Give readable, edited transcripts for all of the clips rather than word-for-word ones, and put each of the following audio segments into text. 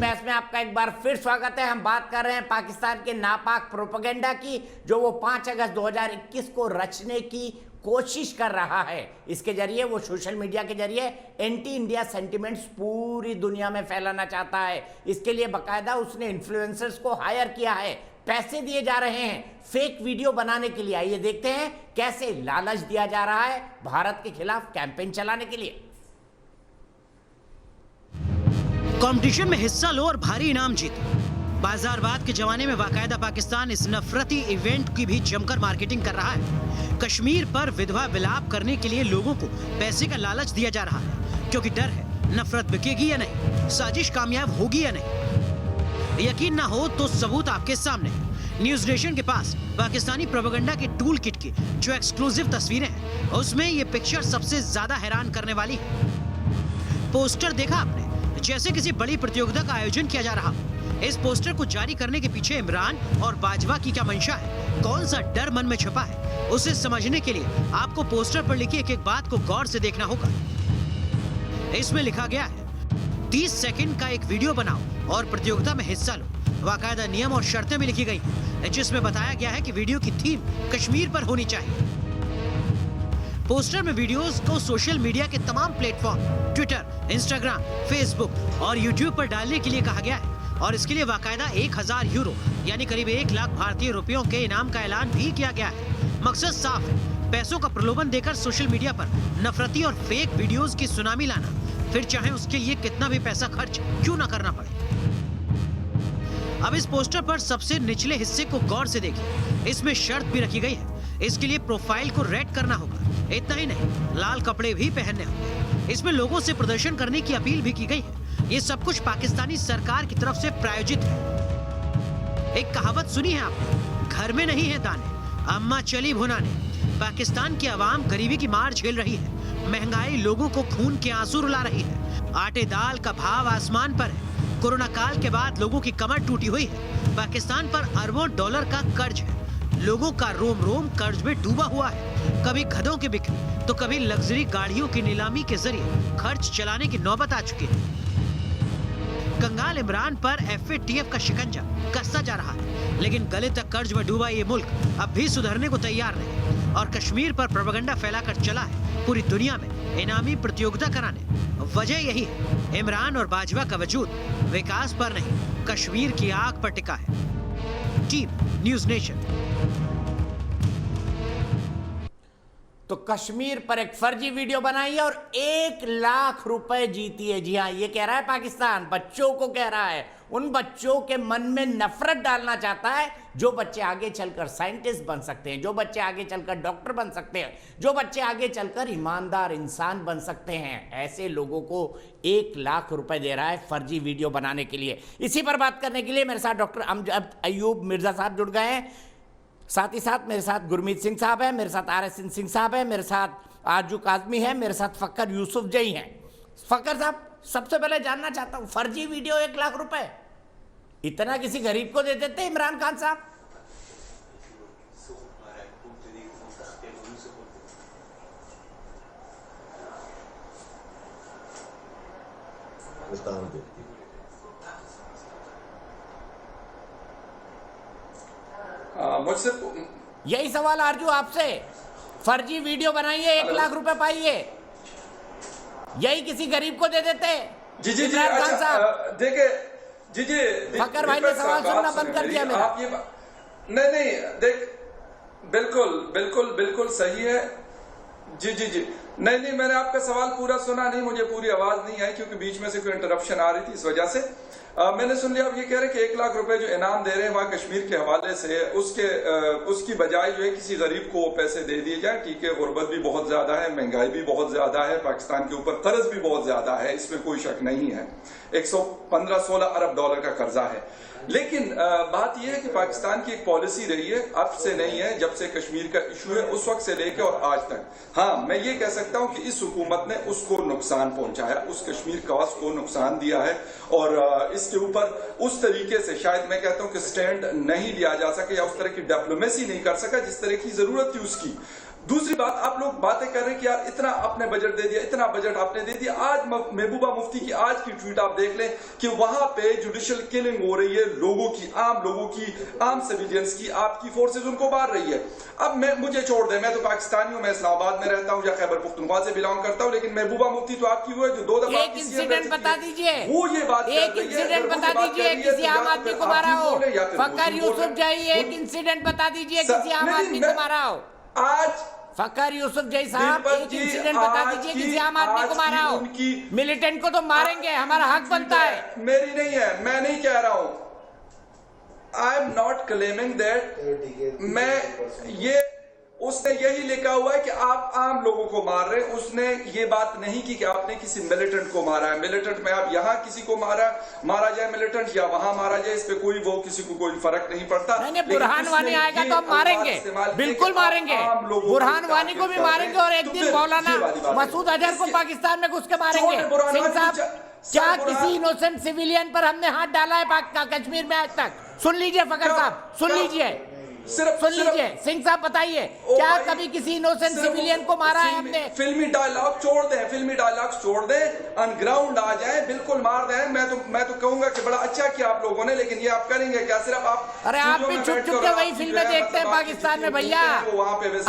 Match में आपका एक बार फिर स्वागत है। हम बात कर रहे हैं पाकिस्तान के नापाक प्रोपेगेंडा की, जो वो 5 अगस्त 2021 को रचने की कोशिश कर रहा है। इसके जरिए वो सोशल मीडिया के जरिए एंटी इंडिया सेंटिमेंट्स पूरी दुनिया में फैलाना चाहता है। इसके लिए बाकायदा उसने इन्फ्लुएंसर्स को हायर किया है, पैसे दिए जा रहे हैं फेक वीडियो बनाने के लिए। आइए देखते हैं कैसे लालच दिया जा रहा है भारत के खिलाफ कैंपेन चलाने के लिए। कंपटीशन में हिस्सा लो और भारी इनाम जीतो। बाजारवाद के जमाने में बाकायदा पाकिस्तान इस नफरती इवेंट की भी जमकर मार्केटिंग कर रहा है। कश्मीर पर विधवा विलाप करने के लिए लोगों को पैसे का लालच दिया जा रहा है, क्योंकि डर है नफरत बिकेगी या नहीं, साजिश कामयाब होगी या नहीं। यकीन ना हो तो सबूत आपके सामने है। न्यूज नेशन के पास पाकिस्तानी प्रोपेगेंडा के टूल किट की जो एक्सक्लूसिव तस्वीरें हैं, उसमें ये पिक्चर सबसे ज्यादा हैरान करने वाली है। पोस्टर देखा आपने, जैसे किसी बड़ी प्रतियोगिता का आयोजन किया जा रहा। इस पोस्टर को जारी करने के पीछे इमरान और बाजवा की क्या मंशा है, कौन सा डर मन में छुपा है, उसे समझने के लिए आपको पोस्टर पर लिखी एक बात को गौर से देखना होगा। इसमें लिखा गया है 30 सेकंड का एक वीडियो बनाओ और प्रतियोगिता में हिस्सा लो। बाकायदा नियम और शर्तें भी लिखी गई है, जिसमें बताया गया है कि वीडियो की थीम कश्मीर पर होनी चाहिए। पोस्टर में वीडियोस को सोशल मीडिया के तमाम प्लेटफॉर्म ट्विटर, इंस्टाग्राम, फेसबुक और यूट्यूब पर डालने के लिए कहा गया है, और इसके लिए बाकायदा 1000 यूरो यानी करीब 1 लाख भारतीय रुपयों के इनाम का ऐलान भी किया गया है। मकसद साफ है, पैसों का प्रलोभन देकर सोशल मीडिया पर नफरती और फेक वीडियोस की सुनामी लाना, फिर चाहे उसके लिए कितना भी पैसा खर्च क्यों ना करना पड़े। अब इस पोस्टर पर सबसे निचले हिस्से को गौर से देखिए। इसमें शर्त भी रखी गई है, इसके लिए प्रोफाइल को रेड करना होगा। इतना ही नहीं, लाल कपड़े भी पहनने होंगे। इसमें लोगों से प्रदर्शन करने की अपील भी की गई है। ये सब कुछ पाकिस्तानी सरकार की तरफ से प्रायोजित है। एक कहावत सुनी है आपने, घर में नहीं है दाने, अम्मा चली भुनाने। पाकिस्तान की आवाम गरीबी की मार झेल रही है। महंगाई लोगों को खून के आंसू रुला रही है। आटे दाल का भाव आसमान पर है। कोरोना काल के बाद लोगों की कमर टूटी हुई है। पाकिस्तान पर अरबों डॉलर का कर्ज है। लोगों का रोम रोम कर्ज में डूबा हुआ है। कभी गधों की बिक्री तो कभी लग्जरी गाड़ियों की नीलामी के जरिए खर्च चलाने की नौबत आ चुकी है। कंगाल इमरान पर FATF का शिकंजा कसता जा रहा है, लेकिन गले तक कर्ज में डूबा ये मुल्क अब भी सुधरने को तैयार नहीं, और कश्मीर पर प्रोपेगेंडा फैलाकर चला है पूरी दुनिया में इनामी प्रतियोगिता कराने। वजह यही है, इमरान और बाजवा का वजूद विकास पर नहीं, कश्मीर की आग पर टिका है। Team news nation. तो कश्मीर पर एक फर्जी वीडियो बनाई और 1 लाख रुपए जीती है। जी हाँ, ये कह रहा है पाकिस्तान, बच्चों को कह रहा है, उन बच्चों के मन में नफरत डालना चाहता है जो बच्चे आगे चलकर साइंटिस्ट बन सकते हैं, जो बच्चे आगे चलकर डॉक्टर बन सकते हैं, जो बच्चे आगे चलकर ईमानदार इंसान बन सकते हैं। ऐसे लोगों को 1 लाख रुपए दे रहा है फर्जी वीडियो बनाने के लिए। इसी पर बात करने के लिए मेरे साथ डॉक्टर अमजद अयूब मिर्जा साहब जुड़ गए हैं। साथ ही साथ मेरे साथ गुरमीत सिंह साहब हैं, मेरे साथ RS सिंह साहब हैं, मेरे साथ आजू काजमी है, मेरे साथ फक्कर यूसुफ जई हैं। फक्कर साहब, सबसे पहले जानना चाहता हूं, फर्जी वीडियो 1 लाख रुपए इतना किसी गरीब को दे देते इमरान खान साहब? मुझसे यही सवाल आरजू आपसे, फर्जी वीडियो बनाइए 1 लाख रुपए पाइए, यही किसी गरीब को दे देते? जी जी जी, इमरान खान साहब देखिए, जी जी, फकर भाई ने सवाल सुनना बंद कर दिया मेरा। आप ये नहीं देख, बिल्कुल बिल्कुल बिल्कुल सही है। जी जी जी, नहीं, मैंने आपका सवाल पूरा सुना नहीं, मुझे पूरी आवाज नहीं आई क्योंकि बीच में से कोई इंटरप्शन आ रही थी, इस वजह से मैंने सुन लिया। आप ये कह रहे हैं कि 1 लाख रुपए जो इनाम दे रहे हैं वहां कश्मीर के हवाले से, उसकी बजाय जो है किसी गरीब को पैसे दे दिए जाए। ठीक है, गुर्बत भी बहुत ज्यादा है, महंगाई भी बहुत ज्यादा है, पाकिस्तान के ऊपर कर्ज भी बहुत ज्यादा है, इसमें कोई शक नहीं है। 115-16 अरब डॉलर का कर्जा है। लेकिन बात यह है कि पाकिस्तान की एक पॉलिसी रही है, अब से नहीं है, जब से कश्मीर का इशू है उस वक्त से लेकर और आज तक। हाँ, मैं ये कह सकता हूं कि इस हुकूमत ने उसको नुकसान पहुंचाया, उस कश्मीर कॉज को नुकसान दिया है, और इसके ऊपर उस तरीके से शायद मैं कहता हूं कि स्टैंड नहीं लिया जा सके या उस तरह की डिप्लोमेसी नहीं कर सका जिस तरह की जरूरत थी उसकी। दूसरी बात, आप लोग बातें कर रहे हैं कि यार इतना आपने बजट दे दिया, इतना बजट आपने दे दिया। आज महबूबा मुफ्ती की आज की ट्वीट आप देख लें कि वहां पे जुडिशियल किलिंग हो रही है लोगों की, आम लोगों की, आम सिविलियंस की, आपकी फोर्सेज उनको मार रही है। अब मुझे छोड़ दे, मैं तो पाकिस्तानी हूं, मैं इस्लामाबाद में रहता हूं या खैबर पुख्तनख्वा से बिलोंग करता हूं, लेकिन महबूबा मुफ्ती तो आपकी वो है जो 2 दफा एक इंसिडेंट बता दीजिए, वो ये बात एक इंसिडेंट बता दीजिए किसी आम आदमी को मारा हो। फकर यूसुफ जई, एक इंसिडेंट बता दीजिए किसी आम आदमी को मारा हो। आज फकर यूसुफ जई साहब, एक इंसिडेंट बता दीजिए किसी आम आदमी को मारा हो। मिलिटेंट को तो मारेंगे, हमारा हक बनता है। मेरी नहीं है, मैं नहीं कह रहा हूं, I am not claiming that. मैं ये उसने यही लिखा हुआ है कि आप आम लोगों को मार रहे हैं। उसने ये बात नहीं की कि आपने किसी मिलिटेंट को मारा है। मिलिटेंट में आप यहां किसी को मारा जाए मिलिटेंट या वहां मारा जाए, इस पे किसी को कोई फर्क नहीं पड़ता। नहीं, बुरहान वानी आएगा तो हम मारेंगे, बिल्कुल मारेंगे। बुरहान वानी को भी मारेंगे और एक दिन मौलाना मसूद अजहर को पाकिस्तान में घुस के मारेंगे। सिंह साहब, क्या किसी इनोसेंट सिविलियन पर हमने हाथ डाला है कश्मीर में आज तक? सुन लीजिए फकर साहब, सुन लीजिए, सुन लीजिए। सिंह साहब बताइए, क्या कभी किसी इनोसेंट सिविलियन को मारा है हमने? फिल्मी डायलॉग छोड़ दें, फिल्मी डायलॉग छोड़ दें, ऑन ग्राउंड आ जाए, बिल्कुल मार दें। मैं तो कहूंगा कि बड़ा अच्छा किया आप लोगों ने, लेकिन ये आप करेंगे क्या? सिर्फ आप, अरे आप भी छुप छुप के वही फिल्में देखते हैं पाकिस्तान में भैया,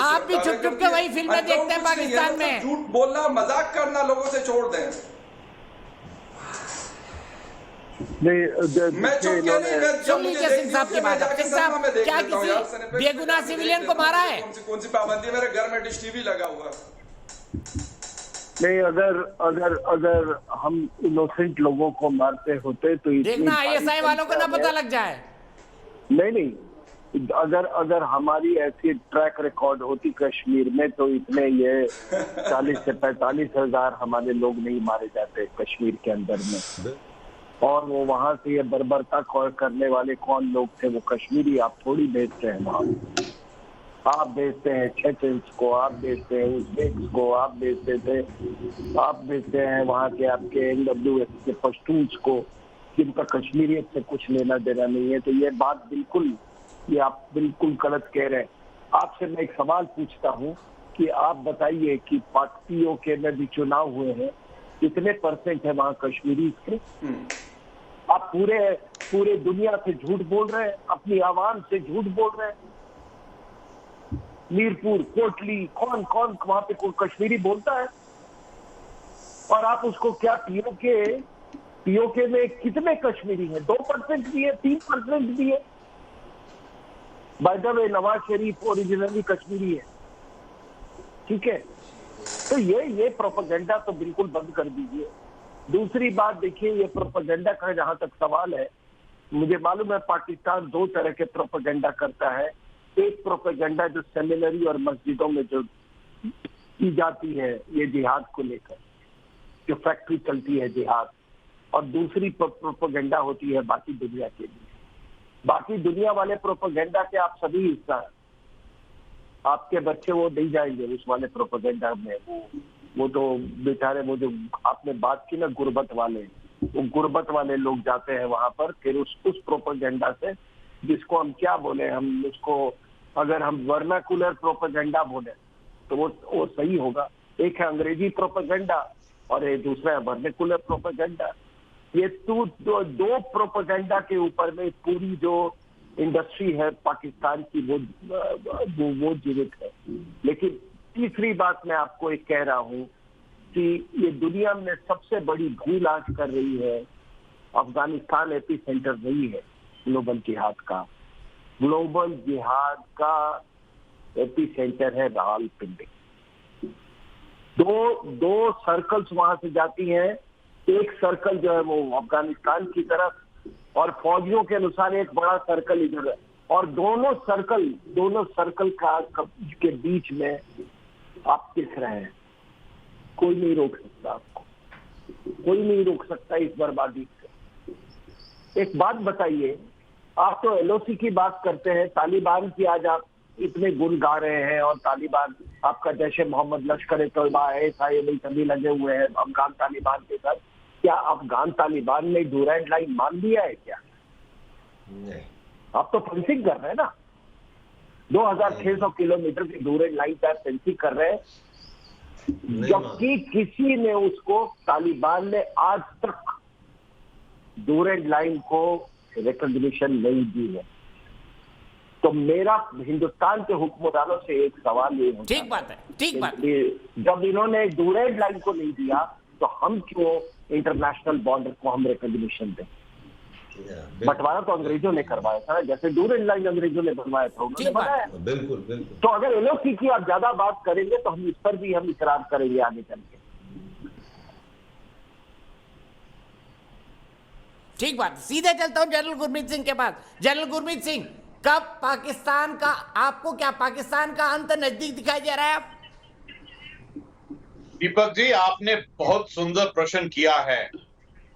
आप भी छुप छुप के वही फिल्में देखते हैं पाकिस्तान में। झूठ बोलना, मजाक करना लोगों से छोड़ दें। सुन लीजिए सिंह साहब की बात। सिंह साहब, क्या किसी बेगुनाह सिविलियन को मारा है? कौन सी पाबंदी है? मेरे घर में डिश टीवी लगा हुआ। नहीं, अगर हम इनोसेंट लोगों को मारते होते तो देखना ISI वालों को ना पता लग जाए। नहीं, अगर हमारी ऐसी ट्रैक रिकॉर्ड होती कश्मीर में तो इतने ये 40 से 45 हजार हमारे लोग नहीं मारे जाते कश्मीर के अंदर में। और वो वहां से ये बर्बरता करने वाले कौन लोग थे? वो कश्मीरी आप थोड़ी भेजते हैं वहां। आप भेजते हैं चेचन्स को, आप भेजते हैं उज़्बेक्स को, आप भेजते हैं वहां के आपके NWS के पश्तून्स को, जिनका कश्मीरियत से कुछ लेना देना नहीं है। तो ये बात ये आप बिल्कुल गलत कह रहे हैं। आपसे मैं एक सवाल पूछता हूँ कि आप बताइए कि POK में भी चुनाव हुए हैं, कितने % है वहां कश्मीरी के? आप पूरे दुनिया से झूठ बोल रहे हैं, अपनी आवाम से झूठ बोल रहे हैं। मीरपुर, कोटली, कौन वहां पे कोई कश्मीरी बोलता है? और आप उसको क्या POK में कितने कश्मीरी हैं? 2% भी है, 3% भी है। By the way, Nawaz Sharif originally Kashmiri है, ठीक है? तो ये प्रोपेगेंडा तो बिल्कुल बंद कर दीजिए। दूसरी बात देखिए, ये प्रोपेगेंडा का जहां तक सवाल है, मुझे मालूम है पाकिस्तान 2 तरह के प्रोपेगेंडा करता है। एक प्रोपेगेंडा जो सेमिनरी और मस्जिदों में जो की जाती है ये जिहाद को लेकर, जो फैक्ट्री चलती है जिहाद, और दूसरी प्रोपेगेंडा होती है बाकी दुनिया के लिए। बाकी दुनिया वाले प्रोपेगेंडा के आप सभी हिस्सा हैं। आपके बच्चे वो नहीं जाएंगे उस वाले प्रोपेगेंडा में। वो तो बेचारे, वो जो आपने बात की ना गुर्बत वाले, वो गुर्बत वाले लोग जाते हैं वहां पर, फिर उस प्रोपेगेंडा से, जिसको हम क्या बोले, हम उसको अगर हम वर्नाकुलर प्रोपेगेंडा बोले तो वो सही होगा। एक है अंग्रेजी प्रोपेगेंडा और एक दूसरा है वर्नाकुलर प्रोपेगेंडा। ये दो प्रोपेगेंडा के ऊपर में पूरी जो इंडस्ट्री है पाकिस्तान की वो जीवित है। लेकिन तीसरी बात मैं आपको एक कह रहा हूं कि ये दुनिया में सबसे बड़ी भूल आज कर रही है, अफगानिस्तान एपी सेंटर नहीं है ग्लोबल जिहाद का। ग्लोबल जिहाद का एपी सेंटर है रावलपिंडी। दो सर्कल्स वहां से जाती हैं। एक सर्कल जो है वो अफगानिस्तान की तरफ, और फौजियों के अनुसार एक बड़ा सर्कल इधर है, और दोनों सर्कल के बीच में आप दिख रहे हैं। कोई नहीं रोक सकता आपको, कोई नहीं रोक सकता इस बर्बादी से। एक बात बताइए, आप तो LOC की बात करते हैं, तालिबान की आज आप इतने गुण गा रहे हैं, और तालिबान आपका जैशे मोहम्मद, लश्कर-ए-तोयबा, ISIL सभी लगे हुए हैं अफगान तालिबान के साथ। क्या अफगान तालिबान ने डूरैंड लाइन मान लिया है क्या? नहीं। आप तो फेंसिंग कर रहे हैं ना। 2600 किलोमीटर की डूरेड लाइन पर फेंसिंग कर रहे हैं, जबकि किसी ने उसको, तालिबान ने आज तक डूरेड लाइन को रिकॉग्निशन नहीं दी है। तो मेरा हिंदुस्तान के हुक्मरानों से एक सवाल ये है, ठीक बात है, ठीक बात है। जब इन्होंने डूरेड लाइन को नहीं दिया तो हम क्यों इंटरनेशनल बॉर्डर को हम रिकॉग्निशन दें? बंटवारा तो अंग्रेजों ने करवाया था, जैसे डूरेड लाइन अंग्रेजों ने बनवाया था, उन्होंने बनाया। बिल्कुल बिल्कुल। तो अगर एलओसी की आप ज्यादा बात करेंगे तो हम इस पर भी हम इकरार करेंगे आगे चल के। ठीक बात। सीधे चलता हूं जनरल गुरमीत सिंह के पास। जनरल गुरमीत सिंह, कब पाकिस्तान का, आपको क्या पाकिस्तान का अंत नजदीक दिखाई दे रहा है? आप दीपक जी, आपने बहुत सुंदर प्रश्न किया है।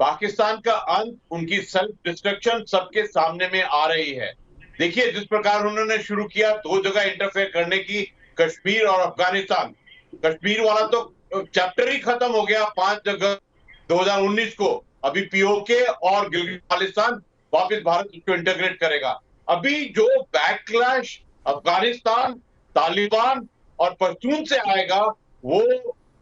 पाकिस्तान का अंत, उनकी सेल्फ डिस्ट्रक्शन सबके सामने में आ रही है। देखिए, जिस प्रकार उन्होंने शुरू किया 2 जगह इंटरफेयर करने की, कश्मीर और अफगानिस्तान। कश्मीर वाला तो चैप्टर ही खत्म हो गया 5 जगह 2019 को। अभी पीओके और गिलगित बाल्टिस्तान वापस भारत उसको इंटीग्रेट करेगा। अभी जो बैकलैश अफगानिस्तान, तालिबान और पश्तून से आएगा, वो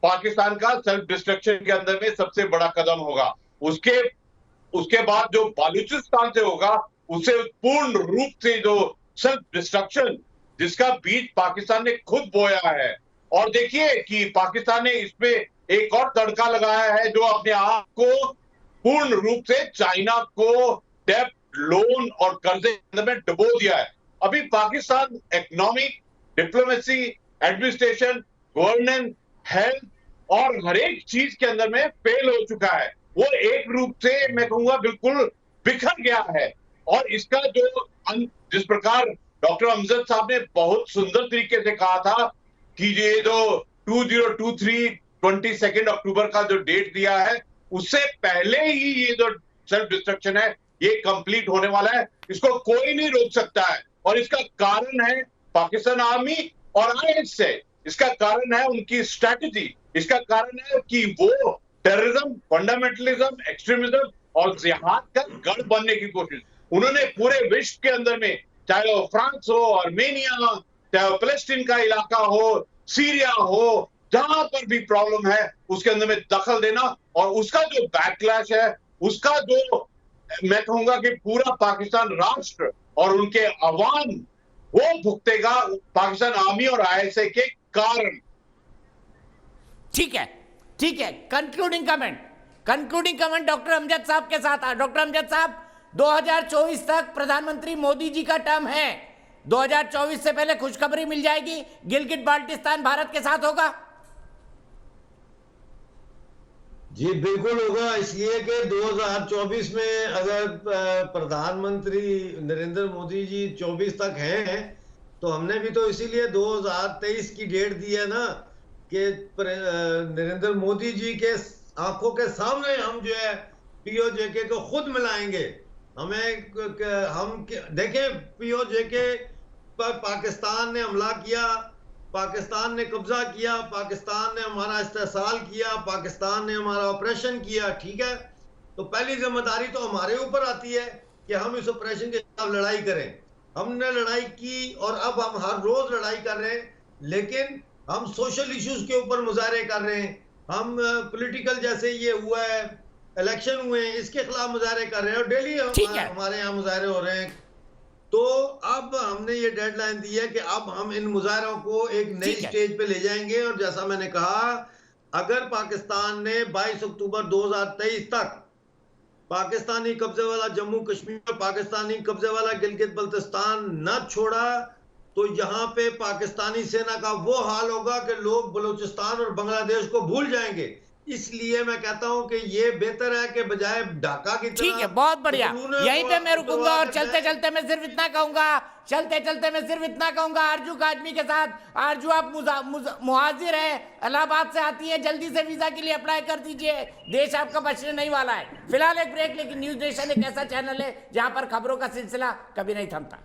पाकिस्तान का सेल्फ डिस्ट्रक्शन के अंदर में सबसे बड़ा कदम होगा। उसके बाद जो बलूचिस्तान से होगा, उसे पूर्ण रूप से जो सेल्फ डिस्ट्रक्शन जिसका बीज पाकिस्तान ने खुद बोया है। और देखिए कि पाकिस्तान ने इसमें एक और तड़का लगाया है, जो अपने आप को पूर्ण रूप से चाइना को डेब्ट, लोन और कर्जे के अंदर में डुबो दिया है। अभी Pakistan economic, diplomacy, administration, governance, health और हर एक चीज के अंदर में फेल हो चुका है। वो एक रूप से मैं कहूंगा बिल्कुल बिखर गया है। और इसका जो जिस प्रकार डॉक्टर अमजद साहब ने बहुत सुंदर तरीके से कहा था कि ये जो 2023 22 अक्टूबर का जो डेट दिया है, उससे पहले ही ये जो सेल्फ डिस्ट्रक्शन है ये कंप्लीट होने वाला है। इसको कोई नहीं रोक सकता है। और इसका कारण है पाकिस्तान आर्मी और आईएसए। इसका कारण है उनकी स्ट्रैटेजी। इसका कारण है कि वो टेररिज्म, फंडामेंटलिज्म, एक्सट्रीमिज्म और जिहाद का गढ़ बनने की कोशिश उन्होंने पूरे विश्व के अंदर में, चाहे वो फ्रांस हो, आर्मेनिया, चाहे वो फलस्तीन का इलाका हो, सीरिया हो, जहां पर भी प्रॉब्लम है उसके अंदर में दखल देना। और उसका जो बैकलैश है, उसका जो मैं कहूंगा कि पूरा पाकिस्तान राष्ट्र और उनके अवाम वो भुगतेगा पाकिस्तान आर्मी और आईएसए के कारण। ठीक है, ठीक है। कंक्लूडिंग कमेंट डॉक्टर अमजद साहब के साथ। डॉक्टर अमजद साहब, 2024 तक प्रधानमंत्री मोदी जी का टर्म है। 2024 से पहले खुशखबरी मिल जाएगी, गिलगित बाल्टिस्तान भारत के साथ होगा। जी बिल्कुल होगा, इसलिए कि 2024 में अगर प्रधानमंत्री नरेंद्र मोदी जी 24 तक हैं, तो हमने भी तो इसीलिए 2023 की डेट दी है ना, कि नरेंद्र मोदी जी के आंखों के सामने हम जो है पीओजेके को खुद मिलाएंगे। हम देखें, पीओजेके पर पाकिस्तान ने हमला किया, पाकिस्तान ने कब्जा किया, पाकिस्तान ने हमारा इस्तेसाल किया, पाकिस्तान ने हमारा ऑपरेशन किया, ठीक है। तो पहली जिम्मेदारी तो हमारे ऊपर आती है कि हम इस ऑपरेशन के खिलाफ लड़ाई करें। हमने लड़ाई की और अब हम हर रोज लड़ाई कर रहे हैं, लेकिन हम सोशल इश्यूज के ऊपर मुजाहरे कर रहे हैं। हम पॉलिटिकल, जैसे ये हुआ है, इलेक्शन हुए हैं, इसके खिलाफ मुजाहरे कर रहे हैं और डेली हमारे यहाँ मुजाहरे हो रहे हैं। तो अब हमने ये डेडलाइन दी है कि अब हम इन मुजाहरों को एक नई स्टेज पे ले जाएंगे। और जैसा मैंने कहा, अगर पाकिस्तान ने 22 अक्टूबर 2023 तक पाकिस्तानी कब्जे वाला जम्मू कश्मीर, पाकिस्तानी कब्जे वाला गिलगित बल्तिस्तान न छोड़ा, तो यहाँ पे पाकिस्तानी सेना का वो हाल होगा कि लोग बलूचिस्तान और बांग्लादेश को भूल जाएंगे। इसलिए मैं कहता हूं कि ये बेहतर है कि बजाय ढाका की तरह। ठीक है, बहुत बढ़िया। यहीं पे मैं रुकूंगा और चलते चलते मैं सिर्फ इतना कहूंगा, आरजू काजमी के साथ। आरजू, आप मुहाजिर है, इलाहाबाद से आती है, जल्दी से वीजा के लिए अप्लाई कर दीजिए, देश आपका बचने नहीं वाला है। फिलहाल एक ब्रेक, लेकिन न्यूज नेशन एक ऐसा चैनल है जहां पर खबरों का सिलसिला कभी नहीं थमता।